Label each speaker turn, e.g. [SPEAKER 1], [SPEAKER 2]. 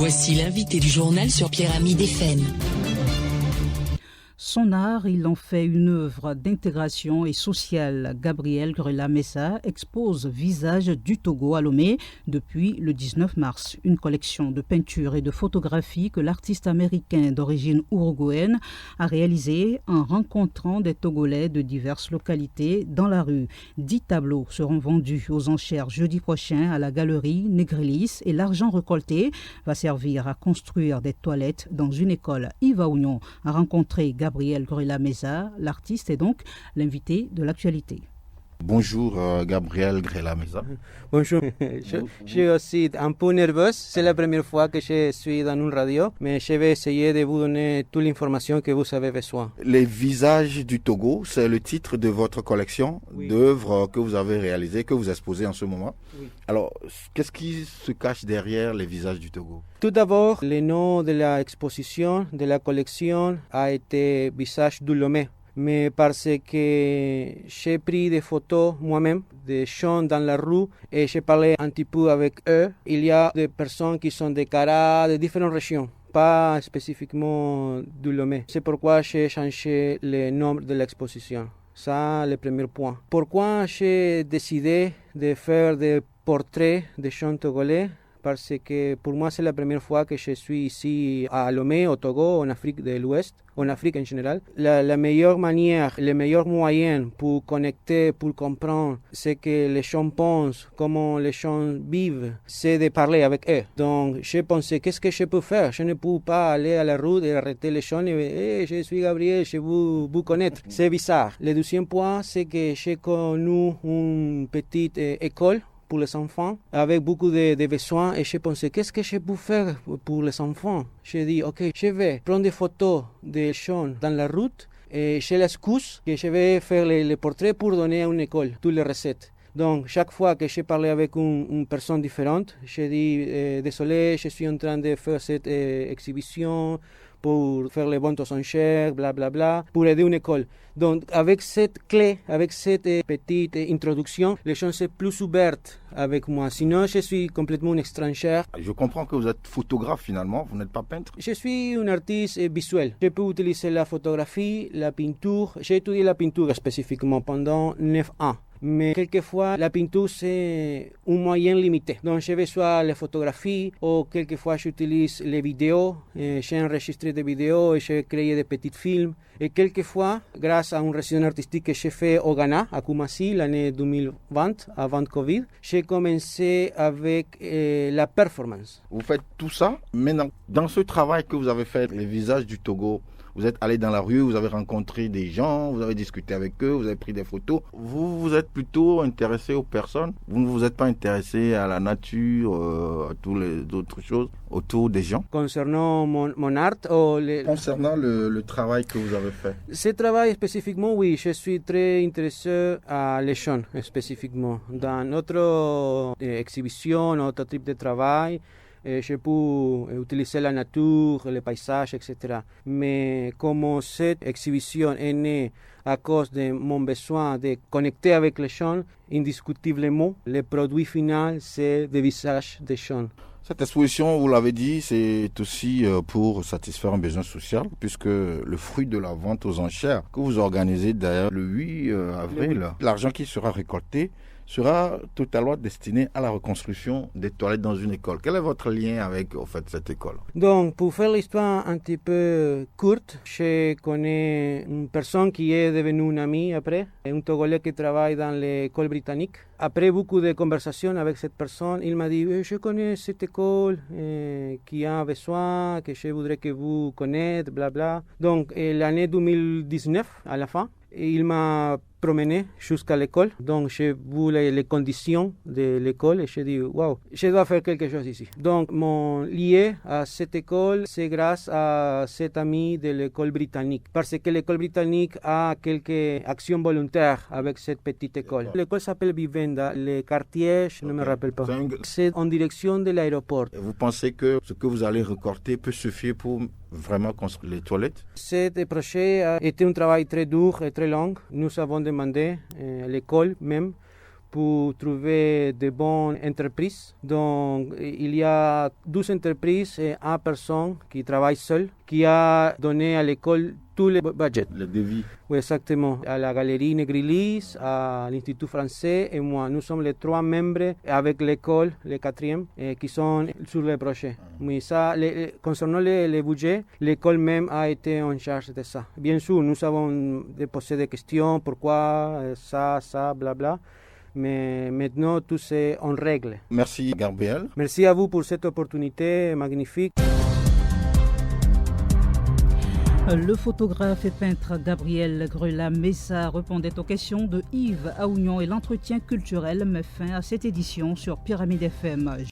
[SPEAKER 1] Voici l'invité du journal sur Pyramide FM.
[SPEAKER 2] Son art, il en fait une œuvre d'intégration et sociale. Gabriel Grela-Messa expose Visage du Togo à Lomé depuis le 19 mars. Une collection de peintures et de photographies que l'artiste américain d'origine uruguayenne a réalisée en rencontrant des Togolais de diverses localités dans la rue. 10 tableaux seront vendus aux enchères jeudi prochain à la galerie Negrelis et l'argent récolté va servir à construire des toilettes dans une école. Yves Aounion a rencontré Gabriel Grela-Messa, l'artiste est donc l'invité de l'actualité.
[SPEAKER 3] Bonjour Gabriel Grela-Messa.
[SPEAKER 4] Bonjour. Je suis aussi un peu nerveuse. C'est la première fois que je suis dans une radio, mais je vais essayer de vous donner toute l'information que vous avez besoin.
[SPEAKER 3] Les Visages du Togo, c'est le titre de votre collection d'œuvres que vous avez réalisées, que vous exposez en ce moment. Oui. Alors, qu'est-ce qui se cache derrière les Visages du Togo?
[SPEAKER 4] Tout d'abord, le nom de l'exposition, de la collection, a été Visage du Lomé. Mais parce que j'ai pris des photos moi-même des gens dans la rue et j'ai parlé un petit peu avec eux. Il y a des personnes qui sont de Cara, de différentes régions, pas spécifiquement du Lomé. C'est pourquoi j'ai changé le nom de l'exposition. Ça, le premier point. Pourquoi j'ai décidé de faire des portraits de gens togolais? Parce que pour moi, c'est la première fois que je suis ici à Lomé, au Togo, en Afrique de l'Ouest, en Afrique en général. La meilleure manière, le meilleur moyen pour connecter, pour comprendre ce que les gens pensent, comment les gens vivent, c'est de parler avec eux. Donc, j'ai pensé, qu'est-ce que je peux faire? Je ne peux pas aller à la rue et arrêter les gens et dire, je suis Gabriel, je veux vous connaître. C'est bizarre. Le deuxième point, c'est que j'ai connu une petite école pour les enfants, avec beaucoup de besoins, et j'ai pensé, qu'est-ce que je peux faire pour les enfants? J'ai dit, ok, je vais prendre des photos des gens dans la route, et j'ai l'excuse que je vais faire les portraits pour donner à une école, toutes les recettes. Donc, chaque fois que j'ai parlé avec une personne différente, j'ai dit, désolé, je suis en train de faire cette exhibition, pour faire les ventes aux enchères, blablabla, pour aider une école. Donc, avec cette clé, avec cette petite introduction, les gens sont plus ouvertes avec moi. Sinon, je suis complètement une étrangère.
[SPEAKER 3] Je comprends que vous êtes photographe finalement, vous n'êtes pas peintre.
[SPEAKER 4] Je suis un artiste visuel. Je peux utiliser la photographie, la peinture. J'ai étudié la peinture spécifiquement pendant 9 ans. Mais quelquefois, la peinture, c'est un moyen limité. Donc, je vais soit les photographies ou quelquefois, j'utilise les vidéos. J'ai enregistré des vidéos et j'ai créé des petits films. Et quelquefois, grâce à un résident artistique que j'ai fait au Ghana, à Kumasi, l'année 2020, avant Covid, j'ai commencé avec la performance.
[SPEAKER 3] Vous faites tout ça, mais dans ce travail que vous avez fait, les Visages du Togo, vous êtes allé dans la rue, vous avez rencontré des gens, vous avez discuté avec eux, vous avez pris des photos. Vous vous êtes plutôt intéressé aux personnes. Vous ne vous êtes pas intéressé à la nature, à toutes les autres choses autour des gens.
[SPEAKER 4] Concernant mon art
[SPEAKER 3] Concernant le travail que vous avez fait.
[SPEAKER 4] Ce travail spécifiquement, oui, je suis très intéressé à les gens spécifiquement. Dans notre exhibition, notre type de travail, je peux utiliser la nature, les paysages, etc. Mais comme cette exhibition est née à cause de mon besoin de connecter avec les gens, indiscutablement, le produit final, c'est des visages des gens.
[SPEAKER 3] Cette exposition, vous l'avez dit, c'est aussi pour satisfaire un besoin social, puisque le fruit de la vente aux enchères que vous organisez d'ailleurs le 8 avril, l'argent qui sera récolté sera totalement destiné à la reconstruction des toilettes dans une école. Quel est votre lien avec cette école?
[SPEAKER 4] Donc, pour faire l'histoire un petit peu courte, je connais une personne qui est devenue une amie après, un Togolais qui travaille dans l'école britannique. Après beaucoup de conversations avec cette personne, il m'a dit je connais cette école qui a besoin, que je voudrais que vous connaissiez, blabla. Donc, l'année 2019, à la fin, il m'a promené jusqu'à l'école. Donc, j'ai vu les conditions de l'école et j'ai dit, waouh, je dois faire quelque chose ici. Donc, mon lien à cette école, c'est grâce à cet ami de l'école britannique. Parce que l'école britannique a quelques actions volontaires avec cette petite école. L'école s'appelle Vivenda. Le quartier, je ne me rappelle pas. C'est en direction de l'aéroport.
[SPEAKER 3] Vous pensez que ce que vous allez récolter peut suffire pour vraiment construire les toilettes?
[SPEAKER 4] Ce projet a été un travail très dur et très long. Nous avons demandé à l'école même pour trouver de bonnes entreprises. Donc, il y a 12 entreprises et 1 personne qui travaille seule, qui a donné à l'école tous les budgets.
[SPEAKER 3] Le devis.
[SPEAKER 4] Oui, exactement. À la Galerie Negrilis, à l'Institut français et moi. Nous sommes les 3 membres avec l'école, les 4e, qui sont sur le projet. Mais ça, concernant les budgets, l'école même a été en charge de ça. Bien sûr, nous avons posé des questions, pourquoi ça, blabla. Mais maintenant, tout c'est en règle.
[SPEAKER 3] Merci Gabriel.
[SPEAKER 4] Merci à vous pour cette opportunité magnifique.
[SPEAKER 2] Le photographe et peintre Gabriel Grela Mesa répondait aux questions de Yves Aounion et l'entretien culturel met fin à cette édition sur Pyramide FM.